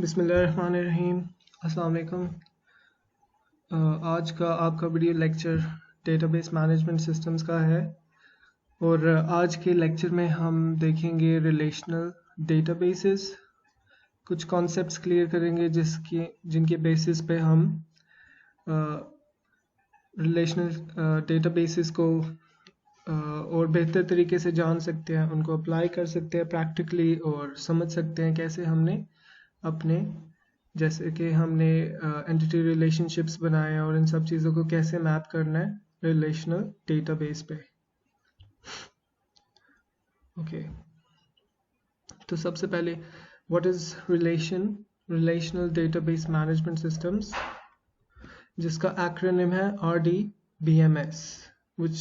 बिस्मिल्लाहिर्रहमानिर्रहीम। अस्सलाम वालेकुम। आज का आपका video lecture database management systems का है और आज के लेक्चर में हम देखेंगे रिलेशनल डेटाबेसेस। कुछ कॉन्सेप्ट्स क्लियर करेंगे जिनके बेसिस पे हम रिलेशनल डेटाबेसेस को और बेहतर तरीके से जान सकते हैं, उनको अप्लाई कर सकते हैं प्रैक्टिकली और समझ सकते हैं कैसे हमने अपने जैसे कि हमने एंटिटी रिलेशनशिप्स बनाए और इन सब चीज़ों को कैसे मैप करना है रिलेशनल डेटाबेस पे। ओके, तो सबसे पहले what is relational database management systems, जिसका एक्रोनिम है RDBMS which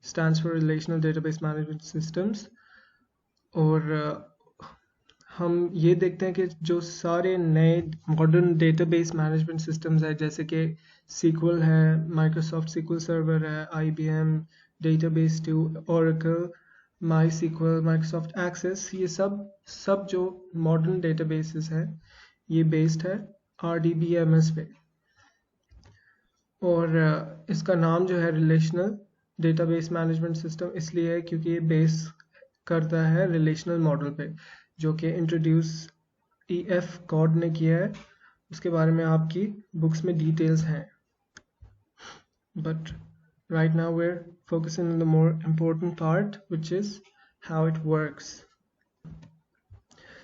stands for Relational Database Management Systems। और हम ये देखते हैं कि जो सारे नए मॉडर्न डेटाबेस मैनेजमेंट सिस्टम्स है जैसे कि SQL है, माइक्रोसॉफ्ट SQL सर्वर है, IBM database 2, Oracle, MySQL, Microsoft Access, ये सब जो मॉडर्न डेटाबेसेस हैं ये बेस्ड है RDBMS पे। और इसका नाम जो है रिलेशनल डेटाबेस मैनेजमेंट सिस्टम इसलिए है क्योंकि ये बेस करता है रिलेशनल मॉडल पे, जो कि इंट्रोड्यूस EF कॉड ने किया है। उसके बारे में आपकी बुक्स में डिटेल्स हैं, but right now we are focusing on the more important part which is how it works.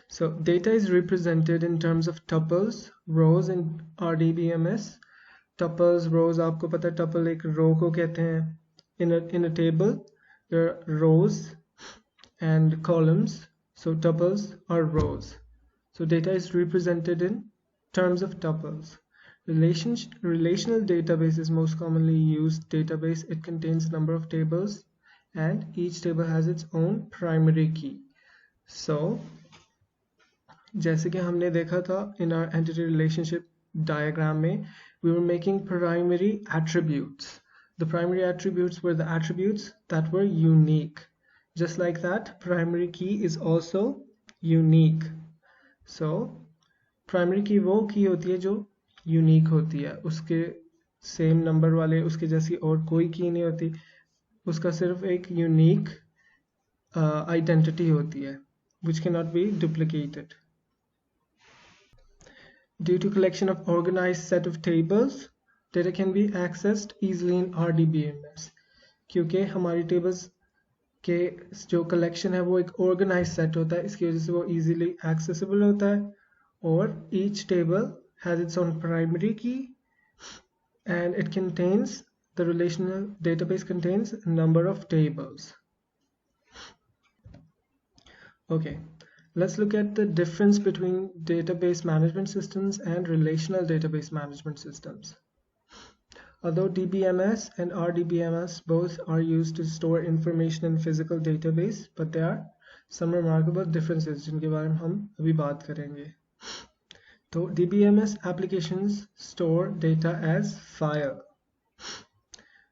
So data is represented in terms of tuples, rows in RDBMS. Tuples, rows, आपको पता है tuple एक row को कहते हैं। in a table there are rows and columns, so tuples are rows. So data is represented in terms of tuples. Relational database is most commonly used database. It contains a number of tables and each table has its own primary key. So जैसे कि हमने देखा था in our entity relationship diagram में, we were making primary attributes. The primary attributes were the attributes that were unique. Just like that, primary key is also unique. So primary key वो key होती है जो unique होती है, उसके same number वाले उसके जैसी और कोई key नहीं होती, उसका सिर्फ एक unique identity होती है which cannot be duplicated. Due to collection of organized set of tables, data can be accessed easily in RDBMS. क्योंकि हमारी tables के जो कलेक्शन है वो एक ऑर्गेनाइज सेट होता है, इसकी वजह से वो इजीली एक्सेसिबल होता है। और each table has its own primary key and it contains, the relational database contains a number of tables. Okay, let's look at the difference between database management systems and relational database management systems. Although DBMS and RDBMS both are used to store information in physical database, but there are some remarkable differences जिनके बारे में हम अभी बात करेंगे। तो DBMS applications store data as file.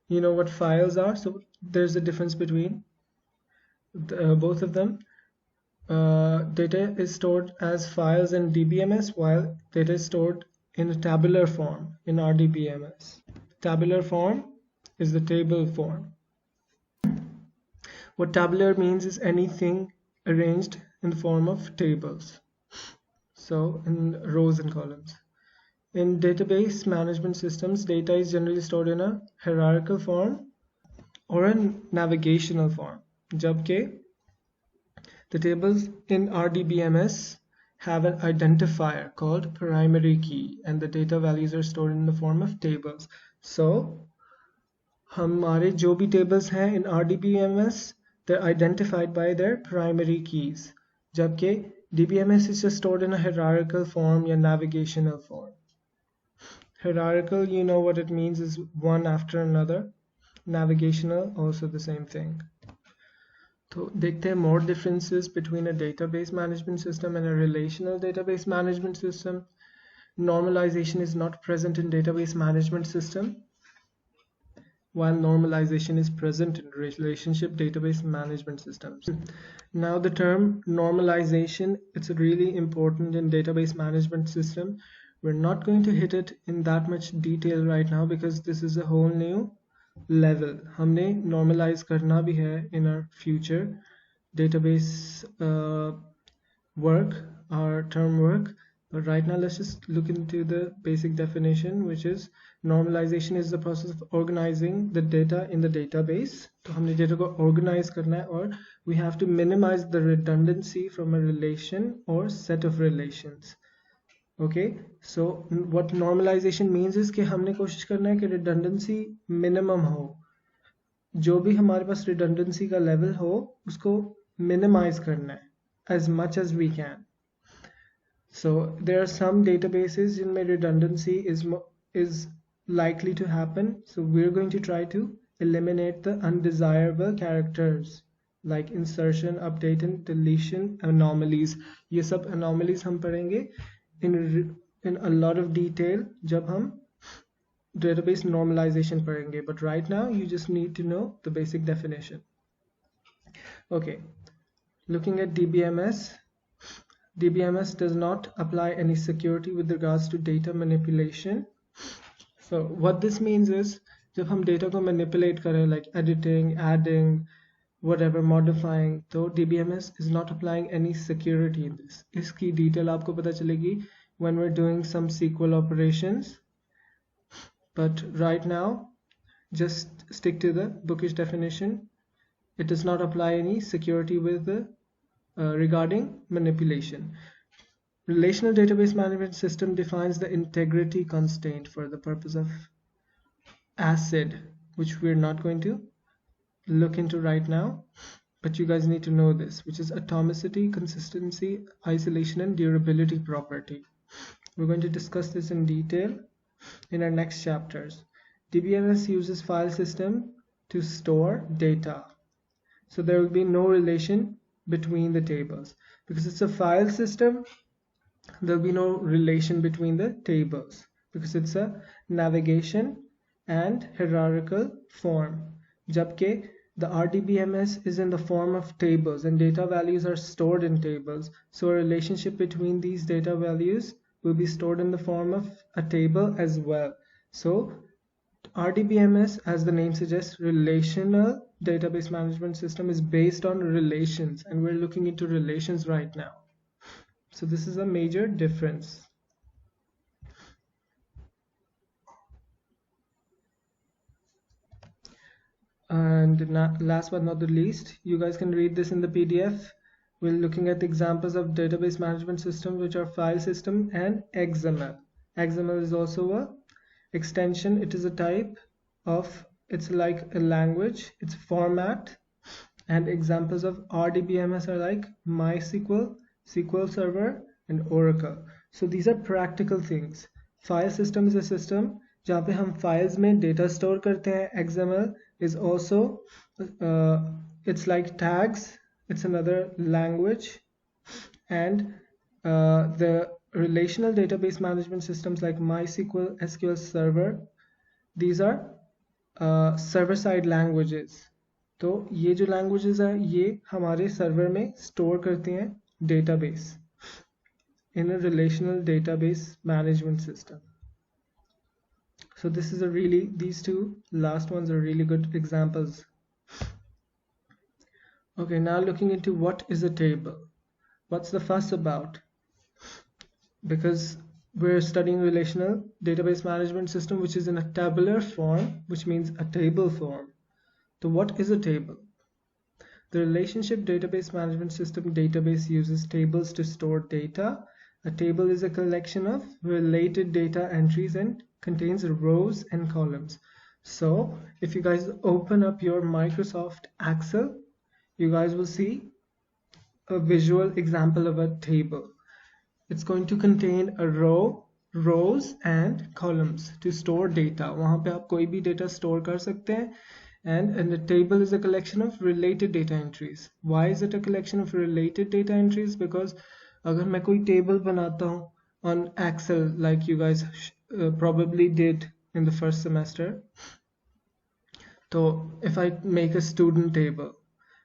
You know what files are, so there's a difference between both of them. Data is stored as files in DBMS while data is stored in a tabular form in RDBMS. Tabular form is the table form. What tabular means is anything arranged in the form of tables, so in rows and columns. In database management systems, data is generally stored in a hierarchical form or a navigational form, जबकि the tables in RDBMS have an identifier called primary key and the data values are stored in the form of tables. So हमारे जो भी tables हैं in RDBMS, they're identified by their primary keys, जबकि DBMS is just stored in a hierarchical form या navigational form. Hierarchical, you know what it means, is one after another. Navigational, also the same thing. तो देखते हैं more differences between a database management system and a relational database management system. Normalization is not present in database management system. while normalization is present in relationship database management systems. Now the term normalization, it's really important in database management system. We're not going to hit it in that much detail right now because this is a whole new level. हमने normalize करना भी है in our future database work, our term work. But right now let's just look into the basic definition, which is normalization is the process of organizing the data in the database. तो हमने data को organize करना है और we have to minimize the redundancy from a relation or set of relations. Okay, so what normalization means is कि हमने कोशिश करना है कि redundancy minimum हो. जो भी हमारे पास redundancy का level हो उसको minimize करना है as much as we can. So there are some databases in where redundancy is likely to happen. So we're going to try to eliminate the undesirable characters like insertion, update and deletion anomalies. ये सब anomalies हम पढ़ेंगे in a lot of detail जब हम database normalization पढ़ेंगे. But right now you just need to know the basic definition. Okay, looking at DBMS. DBMS does not apply any security with regards to data manipulation. So what this means is जब हम data को manipulate करें like editing, adding, whatever, modifying, तो DBMS is not applying any security in this. इसकी detail आपको पता चलेगी when we're doing some SQL operations. But right now just stick to the bookish definition. It does not apply any security with the regarding manipulation. Relational database management system defines the integrity constraint for the purpose of ACID, which we're not going to look into right now, but you guys need to know this, which is atomicity, consistency, isolation and durability property. We're going to discuss this in detail in our next chapters. DBMS uses file system to store data. So there will be no relation between the tables because it's a file system. There'll be no relation between the tables because it's a navigation and hierarchical form. Jabke the RDBMS is in the form of tables and data values are stored in tables. So a relationship between these data values will be stored in the form of a table as well. So RDBMS, as the name suggests, relational database management system, is based on relations, and we're looking into relations right now. So this is a major difference. And last but not the least, you guys can read this in the PDF. We're looking at examples of database management systems, which are file system and XML. XML is also a extension. It is a type of, it's like a language, it's format. And examples of RDBMS are like MySQL, SQL Server and Oracle. So these are practical things. File system is a system जहाँ पे हम files में data store करते हैं. XML is also it's like tags, it's another language. And the relational database management systems like MySQL, SQL Server, these are server-side languages. तो ये जो languages हैं ये हमारे server में store करते हैं database in a relational database management system. So this is a really, these two last ones are really good examples. Okay, now looking into what is a table. What's the fuss about? Because we're studying relational database management system, which is in a tabular form, which means a table form. So what is a table? The relationship database management system database uses tables to store data. A table is a collection of related data entries and contains rows and columns. So if you guys open up your Microsoft Excel, you guys will see a visual example of a table. It's going to contain a rows and columns to store data. वहाँ पे आप कोई भी data store कर सकते हैं. And the table is a collection of related data entries. Why is it a collection of related data entries? Because अगर मैं कोई table बनाता हूँ on Excel, like you guys probably did in the first semester, So if I make a student table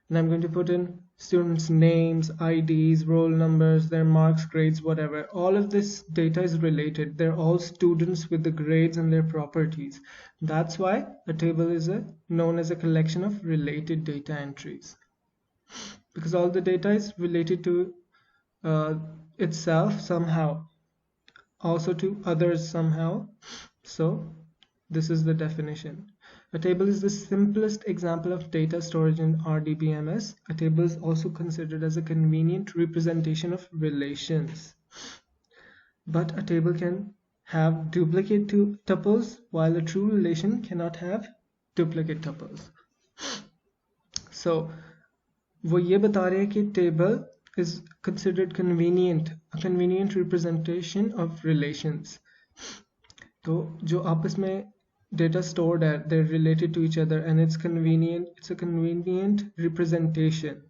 and I'm going to put in students' names, IDs, roll numbers, their marks, grades, whatever, all of this data is related. They're all students with the grades and their properties. That's why a table is known as a collection of related data entries, because all the data is related to itself somehow, also to others somehow. So this is the definition. A table is the simplest example of data storage in RDBMS. A table is also considered as a convenient representation of relations. But a table can have duplicate tuples, while a true relation cannot have duplicate tuples. So वो ये बता रहे हैं कि table is considered convenient, a convenient representation of relations. तो जो आपस में data stored है, they're related to each other and it's a convenient representation.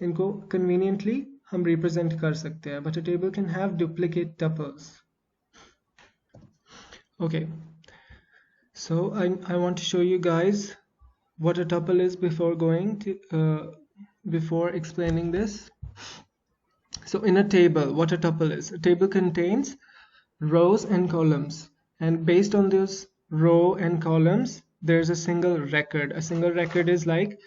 इनको conveniently हम represent कर सकते हैं, but a table can have duplicate tuples. Okay, so I want to show you guys what a tuple is before explaining this. So in a table, what a tuple is: a table contains rows and columns, and based on those row and columns there's a single record. A single record is like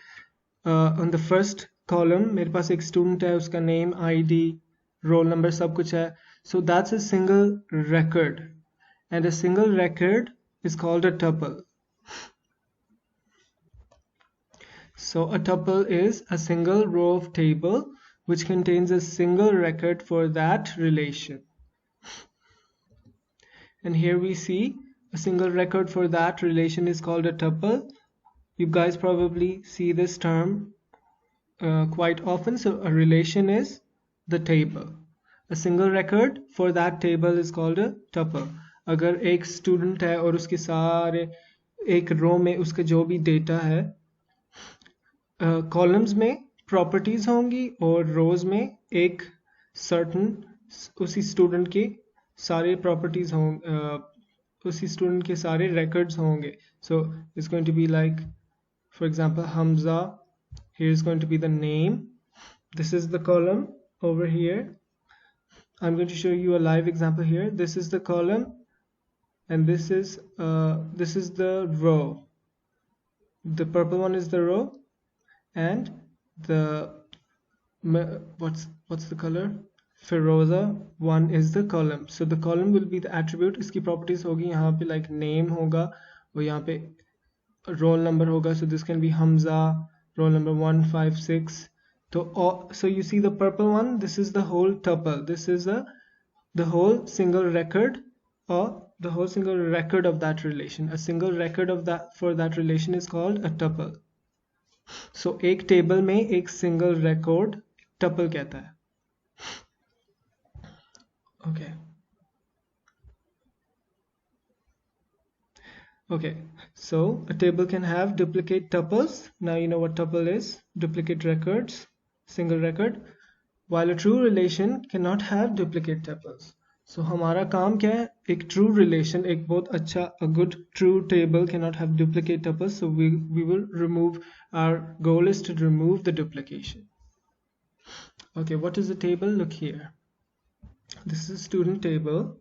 on the first column मेरे पास एक student है, उसका name, ID, roll number सब कुछ है. So that's a single record, and a single record is called a tuple. So a tuple is a single row of table which contains a single record for that relation. And here we see a single record for that relation is called a tuple. You guys probably see this term quite often. So a relation is the table. A single record for that table is called a tuple. अगर एक student है और उसके सारे एक row में उसका जो भी data है, columns में properties होंगी और rows में एक certain उसी student के सारे properties होंगे, उसी student के सारे records होंगे. So it's going to be like, for example, Hamza. Here is going to be the name. This is the column over here. I'm going to show you a live example here. This is the column, and this is the row. The purple one is the row, and the what's the color? Feroza one is the column. So the column will be the attribute. इसकी properties होगी यहाँ पे, like name होगा और यहाँ पे roll number होगा. So this can be Hamza, roll number 156. So you see the purple one, this is the whole tuple. This is the whole single record, or the whole single record of that relation. A single record of that for that relation is called a tuple. So एक table में एक single record tuple कहता है. Okay. Okay, so a table can have duplicate tuples. Now you know what tuple is. Duplicate records, single record, while a true relation cannot have duplicate tuples. So हमारा काम क्या है? एक true relation, एक बहुत अच्छा, a good true table cannot have duplicate tuples. So we will remove, our goal is to remove the duplication. Okay, what is the table? Look here. This is a student table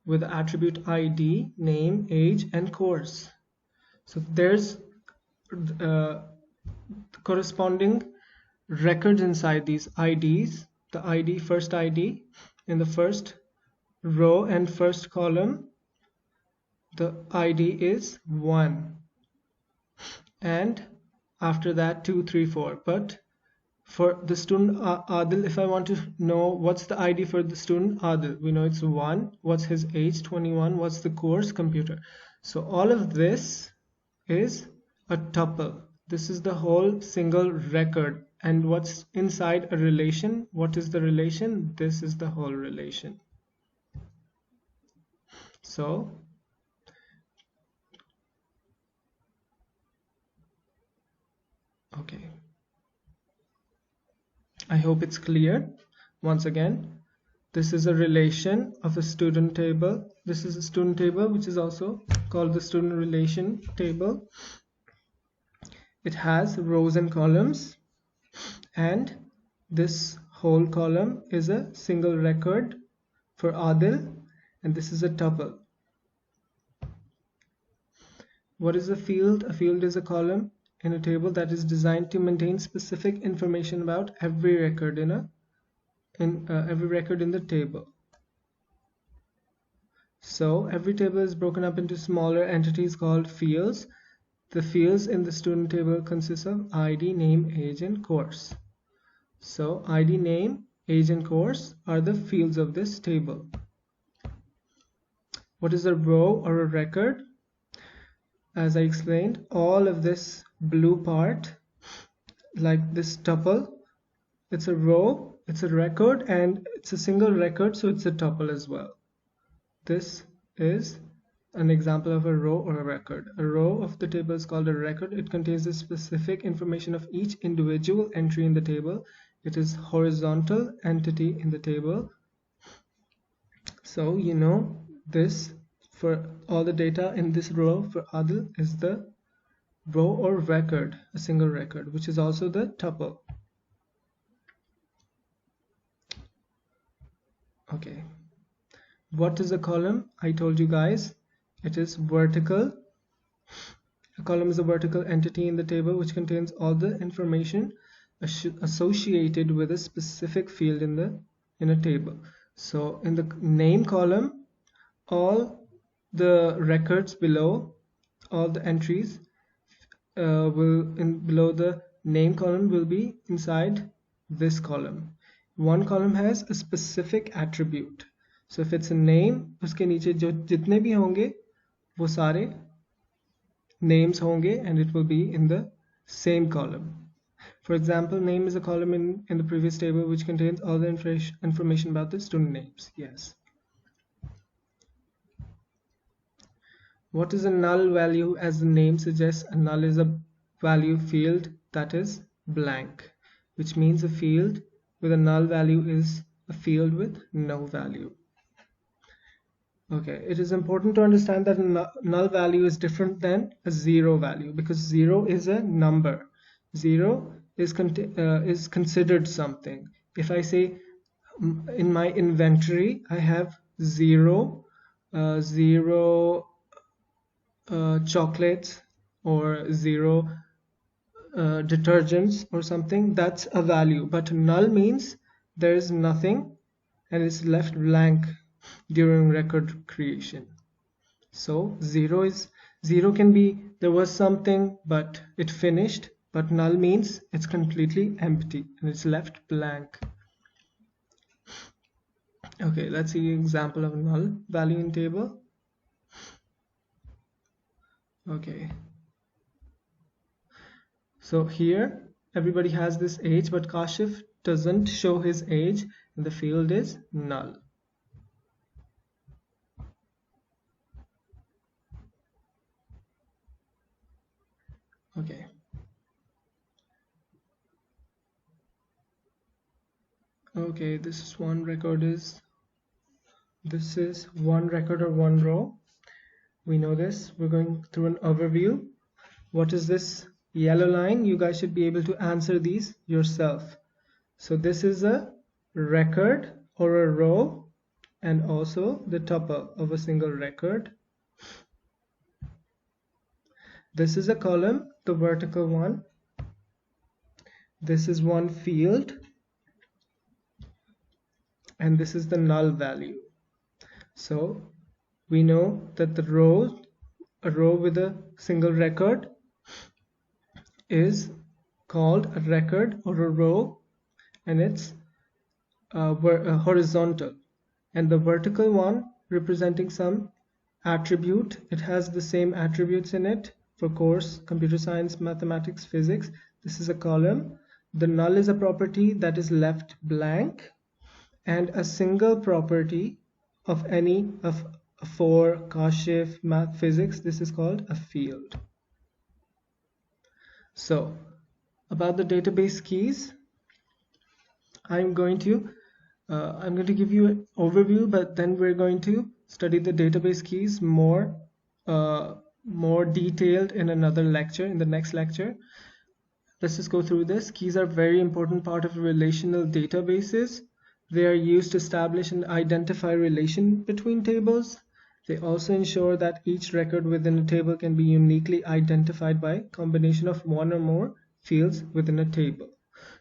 with the attribute ID, name, age, and course. So there's corresponding records inside these IDs. The ID, first ID in the first row and first column, the ID is 1, and after that 2, 3, 4. But for the student Adil, if I want to know what's the ID for the student Adil, we know it's 1. What's his age? 21. What's the course? Computer. So all of this is a tuple. This is the whole single record. And what's inside a relation? What is the relation? This is the whole relation. So okay, I hope it's clear. Once again, this is a relation of a student table. This is a student table, which is also called the student relation table. It has rows and columns, and this whole column is a single record for Adil, and this is a tuple. What is a field? A field is a column in a table that is designed to maintain specific information about every record in the table. So every table is broken up into smaller entities called fields. The fields in the student table consist of ID, name, age, and course. So ID, name, age, and course are the fields of this table. What is a row or a record? As I explained, all of this blue part, like this tuple, it's a row, it's a record, and it's a single record, so it's a tuple as well. This is an example of a row or a record. A row of the table is called a record. It contains the specific information of each individual entry in the table. It is horizontal entity in the table. So you know this for all the data in this row for Adil is the row or record, a single record, which is also the tuple. Okay. What is a column? I told you guys it is vertical. A column is a vertical entity in the table which contains all the information associated with a specific field in a table. So in the name column, all the records below, all the entries below the name column will be inside this column. One column has a specific attribute. So if it's a name, उसके नीचे जो जितने भी होंगे वो सारे names होंगे, and it will be in the same column. For example, name is a column in the previous table which contains all the information about the student names. Yes. What is a null value? As the name suggests, a null is a value field that is blank, which means a field with a null value is a field with no value. Okay, it is important to understand that a null value is different than a zero value, because zero is a number. Zero is considered something. If I say in my inventory I have zero chocolates or zero detergents or something, that's a value. But null means there is nothing and it's left blank during record creation. So zero can be there was something but it finished, but null means it's completely empty and it's left blank. Okay, let's see an example of a null value in table. Okay, so here everybody has this age, but Kashif doesn't show his age and the field is null. Okay. Okay, this is one record or one row. We know this. We're going through an overview. What is this yellow line? You guys should be able to answer these yourself. So this is a record or a row and also the tuple of a single record. This is a column, the vertical one. This is one field. And this is the null value. So we know that a row with a single record is called a record or a row, and it's horizontal, and the vertical one representing some attribute. It has the same attributes in it for course computer science, mathematics, physics. This is a column. The null is a property that is left blank, and a single property of any of for Kashif, math, physics, this is called a field. So about the database keys, I'm going to give you an overview, but then we're going to study the database keys more detailed in another lecture, in the next lecture. let's just go through this. Keys are a very important part of relational databases. They are used to establish and identify relation between tables. They also ensure that each record within a table can be uniquely identified by a combination of one or more fields within a table.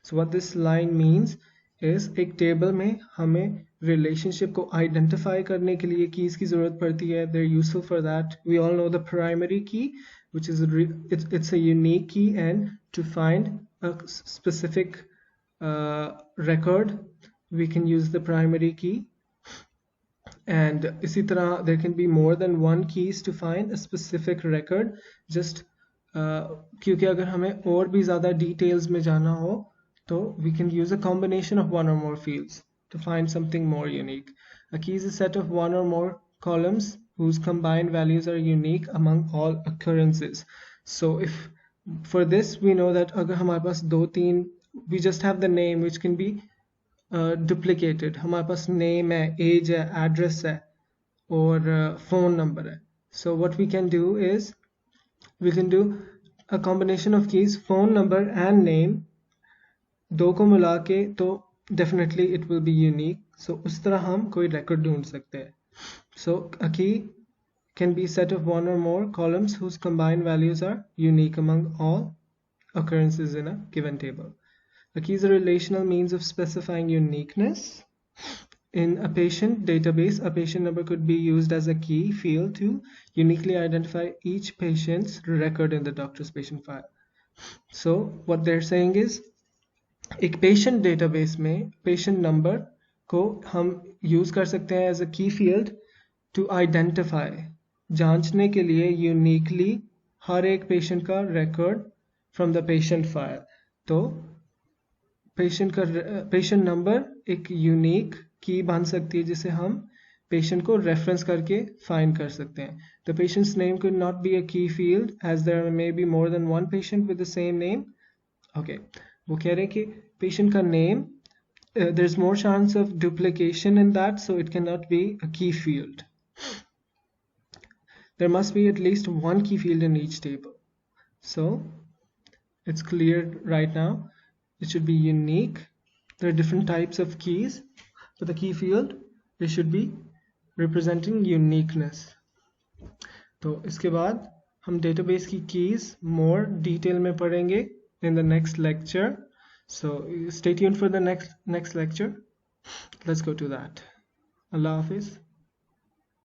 So what this line means is एक table में हमें relationship को identify करने के लिए keys की ज़रूरत पड़ती है. They're useful for that. We all know the primary key, which is it's a unique key, and to find a specific record we can use the primary key. And इसी तरह there can be more than one keys to find a specific record. Just क्योंकि अगर हमें और भी ज़्यादा details में जाना हो तो we can use a combination of one or more fields to find something more unique. A key is a set of one or more columns whose combined values are unique among all occurrences. So if for this we know that अगर हमारे पास दो तीन, we just have the name which can be duplicated. हमारे पास name है, age है, address है और phone number है. So what we can do is we can do a combination of keys, phone number and name. दो को मिला के तो definitely it will be unique. So उस तरह हम कोई record ढूंढ सकते हैं. So a key can be a set of one or more columns whose combined values are unique among all occurrences in a given table. A key is a relational means of specifying uniqueness. In a patient database, a patient number could be used as a key field to uniquely identify each patient's record in the doctor's patient file. So what they're saying is एक patient database में patient number को हम use कर सकते हैं as a key field to identify, जांचने के लिए यूनिकली हर एक पेशेंट का record from the patient file. तो पेशेंट नंबर एक यूनिक की बन सकती है जिसे हम पेशेंट को रेफरेंस करके फाइंड कर सकते हैं. The patient's name could not be a key field as there may be more than one patient with the same name. Okay, वो कह रहे हैं कि पेशेंट का name there's more chance of duplication in that, so it cannot be a key field. There must be at least one key field in each table. So it's clear right now. It should be unique. There are different types of keys, but the key field, they should be representing uniqueness. तो इसके बाद हम database की keys more detail में पढ़ेंगे in the next lecture. So stay tuned for the next lecture. Let's go to that. Allah Hafiz.